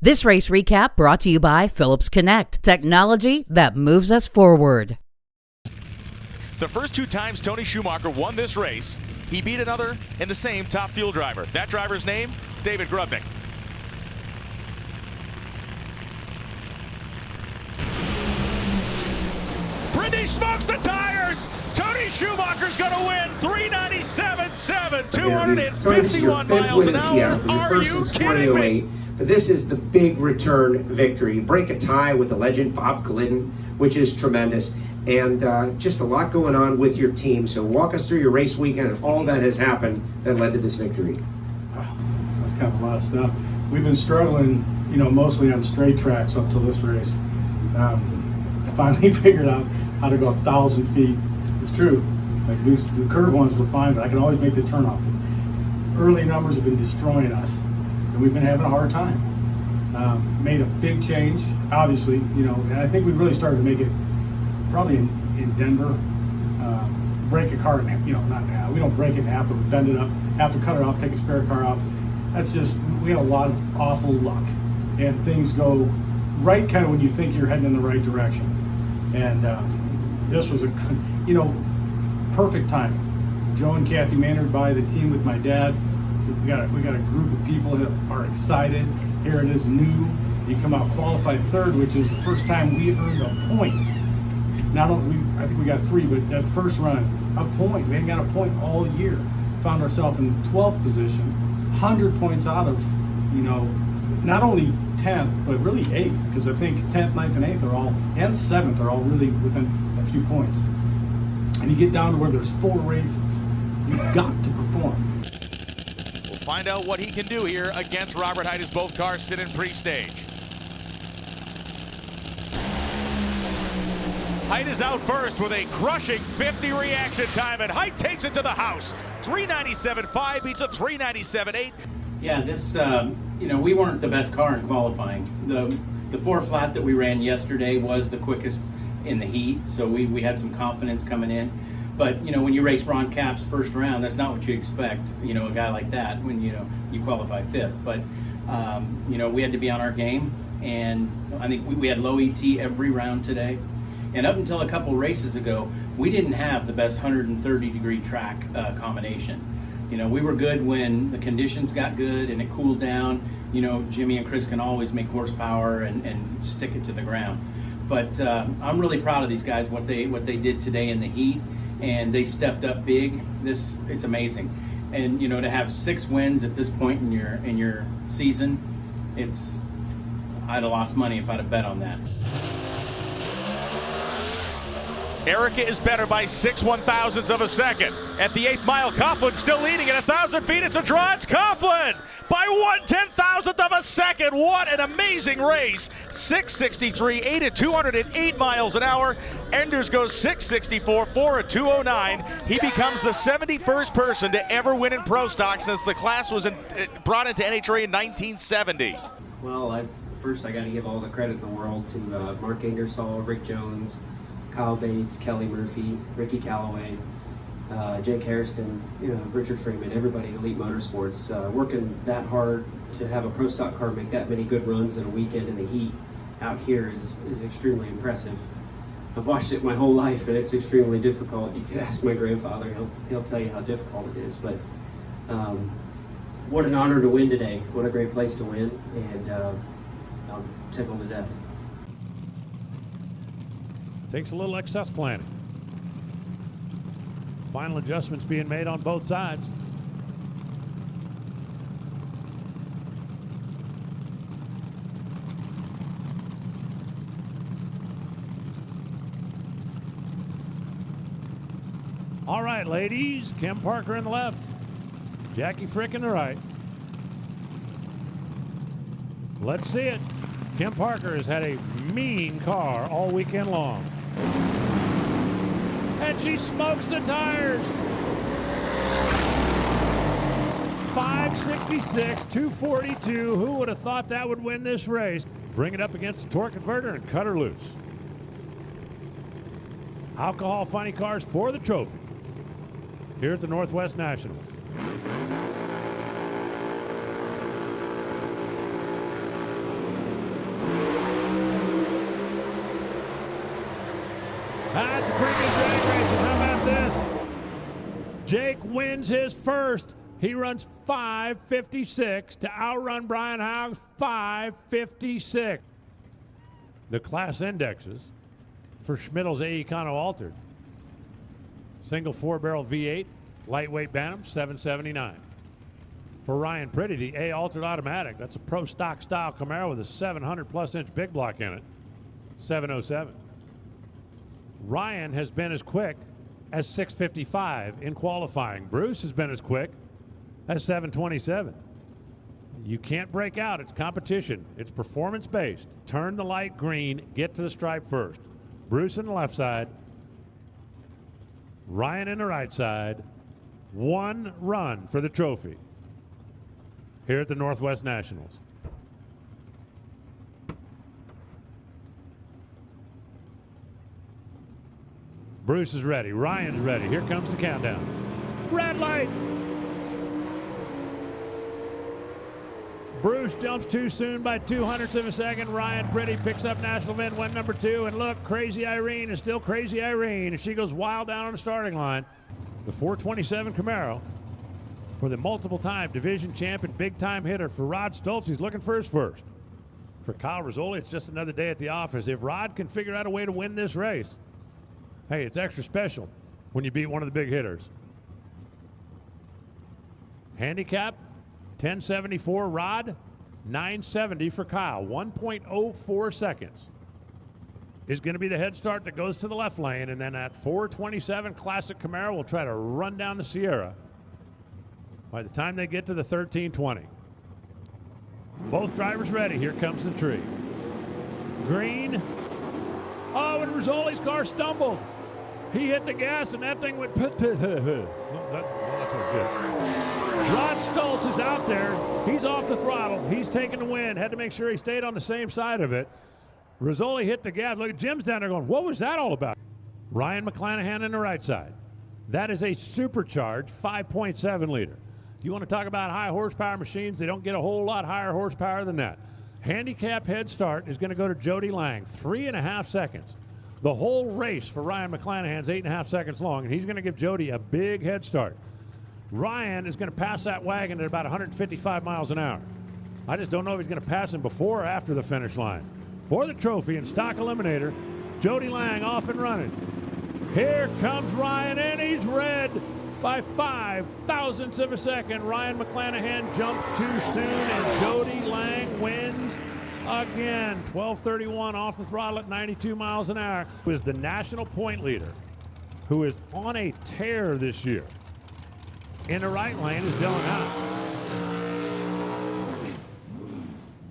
This race recap brought to you by Phillips Connect, technology that moves us forward. The first two times Tony Schumacher won this race, he beat another in the same top fuel driver. That driver's name, David Grubnick. Brittany smokes the tires. Tony Schumacher's going to win 397.7, 251 miles an hour. Are you kidding me? But this is the big return victory. You break a tie with the legend Bob Glidden, which is tremendous, and just a lot going on with your team. So walk us through your race weekend and all that has happened that led to this victory. That's kind of a lot of stuff. We've been struggling, mostly on straight tracks up to this race. Finally figured out how to go 1,000 feet. It's true. Like the curve ones were fine, but I can always make the turnoff. Early numbers have been destroying us. We've been having a hard time. Made a big change, obviously, and I think we really started to make it probably in Denver. Break a car in half, not in half. We don't break it in half, but we bend it up, have to cut it off, take a spare car out. That's just, we had a lot of awful luck. And things go right kind of when you think you're heading in the right direction. And this was a, perfect timing. Joe and Cathi Maynard by the team with my dad. We got a group of people that are excited. Here it is new. You come out qualified third, which is the first time we earned a point. I think we got 3, but that first run, a point. We hadn't got a point all year. Found ourselves in 12th position, 100 points out of, not only 10th, but really 8th, because I think 10th, 9th, and 8th are all, and 7th are all really within a few points. And you get down to where there's 4 races. You've got to perform. Find out what he can do here against Robert Hight as both cars sit in pre-stage. Hight is out first with a crushing 50 reaction time, and Hight takes it to the house. 397.5 beats a 397.8. Yeah, this, we weren't the best car in qualifying. The 4 flat that we ran yesterday was the quickest in the heat, so we had some confidence coming in. But, when you race Ron Cap's first round, that's not what you expect, a guy like that when, you qualify 5th. But, we had to be on our game, and I think we had low ET every round today. And up until a couple races ago, we didn't have the best 130-degree track combination. We were good when the conditions got good and it cooled down. Jimmy and Chris can always make horsepower and stick it to the ground. But I'm really proud of these guys, what they did today in the heat. And they stepped up big. It's amazing, and to have 6 wins at this point in your season, I'd have lost money if I'd have bet on that. Erica is better by 6 1/1000ths of a second. At the 8th mile, Coughlin still leading at 1,000 feet. It's a draw. It's Coughlin by 1/10,000th of a second. What an amazing race. 6:63, 8 at 208 miles an hour. Enders goes 6:64, 4 at 209. He becomes the 71st person to ever win in Pro Stock since the class was brought into NHRA in 1970. Well, first I got to give all the credit in the world to Mark Ingersoll, Rick Jones, Kyle Bates, Kelly Murphy, Ricky Calloway, Jake Harrison, Richard Freeman, everybody at Elite Motorsports, working that hard to have a Pro Stock car make that many good runs in a weekend in the heat out here is extremely impressive. I've watched it my whole life, and it's extremely difficult. You could ask my grandfather; he'll tell you how difficult it is. But what an honor to win today! What a great place to win, and I'm tickled to death. Takes a little excess planning. Final adjustments being made on both sides. All right, ladies. Kim Parker in the left. Jackie Frick in the right. Let's see it. Kim Parker has had a mean car all weekend long. And she smokes the tires. 566, 242. Who would have thought that would win this race? Bring it up against the torque converter and cut her loose. Alcohol funny cars for the trophy here at the Northwest Nationals. Jake wins his first. He runs 5:56 to outrun Brian Haug's 5:56. The class indexes for Schmidl's A. Econo Altered. Single 4-barrel V8, lightweight Bantam, 779. For Ryan Pretty, the A Altered Automatic. That's a pro stock style Camaro with a 700+ inch big block in it, 707. Ryan has been as quick as 6:55 in qualifying. Bruce has been as quick as 7:27. You can't break out. It's competition. It's performance-based. Turn the light green. Get to the stripe first. Bruce in the left side. Ryan in the right side. One run for the trophy here at the Northwest Nationals. Bruce is ready. Ryan's ready. Here comes the countdown. Red light. Bruce jumps too soon by 200ths of a second. Ryan Pretty picks up national event win number 2. And look, Crazy Irene is still Crazy Irene. And she goes wild down on the starting line. The 427 Camaro for the multiple-time division champion, big-time hitter. For Rod Stoltz, he's looking for his first. For Kyle Rizzoli, it's just another day at the office. If Rod can figure out a way to win this race, hey, it's extra special when you beat one of the big hitters. Handicap, 1074 Rod, 970 for Kyle. 1.04 seconds is going to be the head start that goes to the left lane, and then that 427 Classic Camaro will try to run down the Sierra by the time they get to the 1320. Both drivers ready. Here comes the tree. Green. Oh, and Rizzoli's car stumbled. He hit the gas, and that thing went. That's good. Rod Stoltz is out there. He's off the throttle. He's taking the win. Had to make sure he stayed on the same side of it. Rizzoli hit the gas. Look, Jim's down there going, what was that all about? Ryan McClanahan on the right side. That is a supercharged 5.7 liter. If you want to talk about high horsepower machines, they don't get a whole lot higher horsepower than that. Handicap head start is going to go to Jody Lang, 3.5 seconds. The whole race for Ryan McClanahan's 8.5 seconds long, and he's going to give Jody a big head start. Ryan is going to pass that wagon at about 155 miles an hour. I just don't know if he's going to pass him before or after the finish line. For the trophy and stock eliminator, Jody Lang off and running. Here comes Ryan, and he's red by 0.05 of a second. Ryan McClanahan jumped too soon, and Jody Lang wins again. 12:31 off the throttle at 92 miles an hour. Who is the national point leader, who is on a tear this year. In the right lane is Dylan Howe.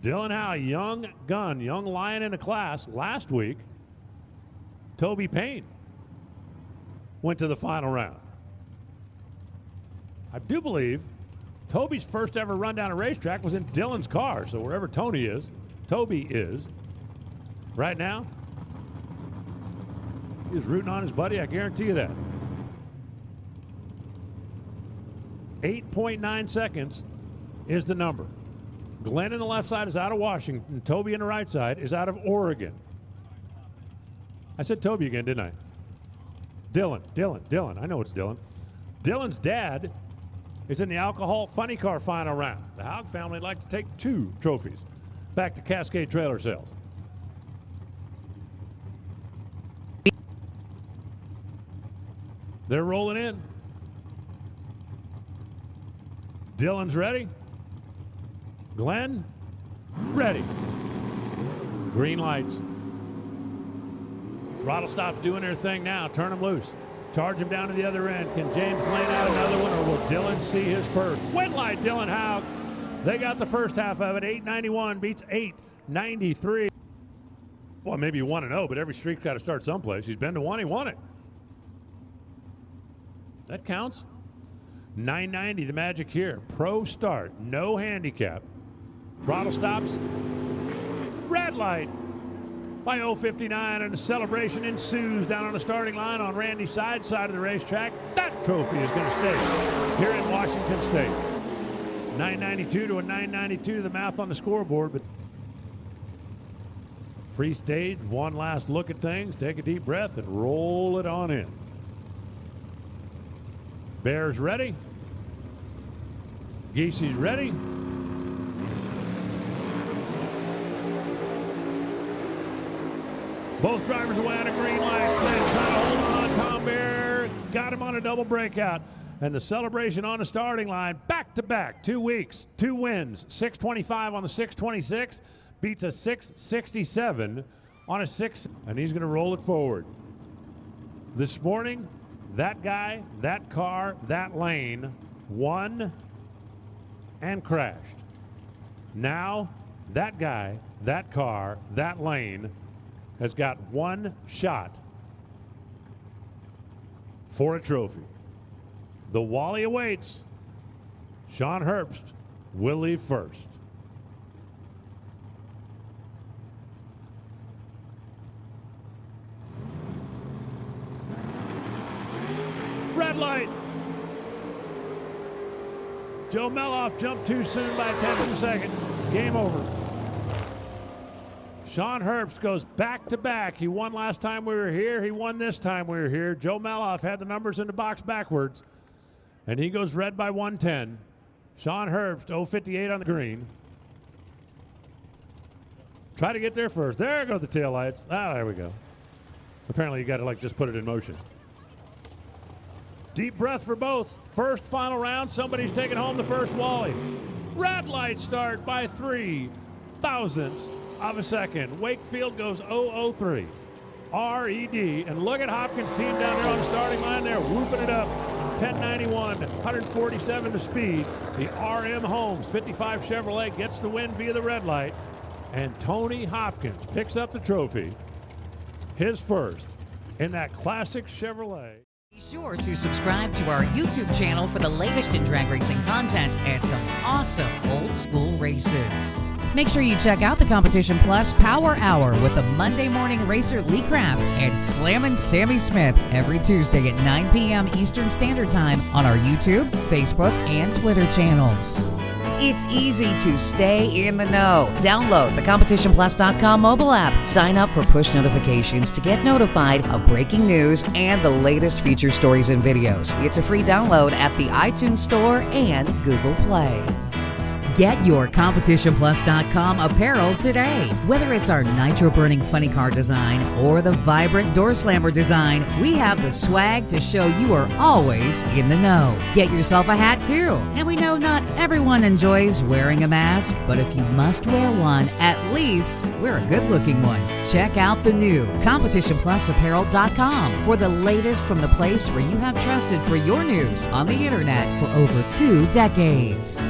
Dylan Howe, young gun, young lion in the class. Last week, Toby Payne went to the final round. I do believe Toby's first ever run down a racetrack was in Dylan's car. So wherever Tony is, Toby is. Right now, he's rooting on his buddy, I guarantee you that. 8.9 seconds is the number. Glenn on the left side is out of Washington. Toby on the right side is out of Oregon. I said Toby again, didn't I? Dylan. I know it's Dylan. Dylan's dad is in the Alcohol Funny Car final round. The Haug family would like to take 2 trophies back to Cascade Trailer Sales. They're rolling in. Dylan's ready. Glenn, ready. Green lights. Throttle stops doing their thing now. Turn them loose. Charge him down to the other end. Can James Glenn out another one, or will Dylan see his first? Win light, Dylan Haug. They got the first half of it. 891 beats 893. Well, maybe 1-0, but every streak's got to start someplace. He's been to 1, he won it. That counts. 990, the magic here. Pro start, no handicap. Throttle stops. Red light by 059, and a celebration ensues down on the starting line on Randy's side of the racetrack. That trophy is going to stay here in Washington State. 992 to a 992, the math on the scoreboard, but pre-stage, one last look at things, take a deep breath, and roll it on in. Bear's ready. Geese's ready. Both drivers away on a green light. Trying to hold on. Tom Bear got him on a double breakout. And the celebration on the starting line, back-to-back, 2 weeks, 2 wins. 625 on the 626, beats a 667 on a 6, and he's going to roll it forward. This morning, that guy, that car, that lane won and crashed. Now, that guy, that car, that lane has got one shot for a trophy. The Wally awaits. Sean Herbst will leave first. Red light. Joe Meloff jumped too soon by 10th of a second. Game over. Sean Herbst goes back-to-back. He won last time we were here. He won this time we were here. Joe Meloff had the numbers in the box backwards, and he goes red by 110. Sean Herbst, 058 on the green. Try to get there first. There go the taillights. Ah, there we go. Apparently you got to just put it in motion. Deep breath for both. First final round. Somebody's taking home the first Wally. Red light start by 3 thousandths of a second. Wakefield goes 003. R-E-D. And look at Hopkins' team down there on the starting line there, whooping it up. 1091, 147 to speed. The RM Holmes 55 Chevrolet gets the win via the red light. And Tony Hopkins picks up the trophy. His first in that classic Chevrolet. Be sure to subscribe to our YouTube channel for the latest in drag racing content and some awesome old school races. Make sure you check out the Competition Plus Power Hour with the Monday morning racer Lee Kraft and Slammin' Sammy Smith every Tuesday at 9 p.m. Eastern Standard Time on our YouTube, Facebook, and Twitter channels. It's easy to stay in the know. Download the CompetitionPlus.com mobile app. Sign up for push notifications to get notified of breaking news and the latest feature stories and videos. It's a free download at the iTunes Store and Google Play. Get your CompetitionPlus.com apparel today. Whether it's our nitro-burning funny car design or the vibrant door slammer design, we have the swag to show you are always in the know. Get yourself a hat too. And we know not everyone enjoys wearing a mask, but if you must wear one, at least wear a good-looking one. Check out the new CompetitionPlusApparel.com for the latest from the place where you have trusted for your news on the internet for over 2 decades.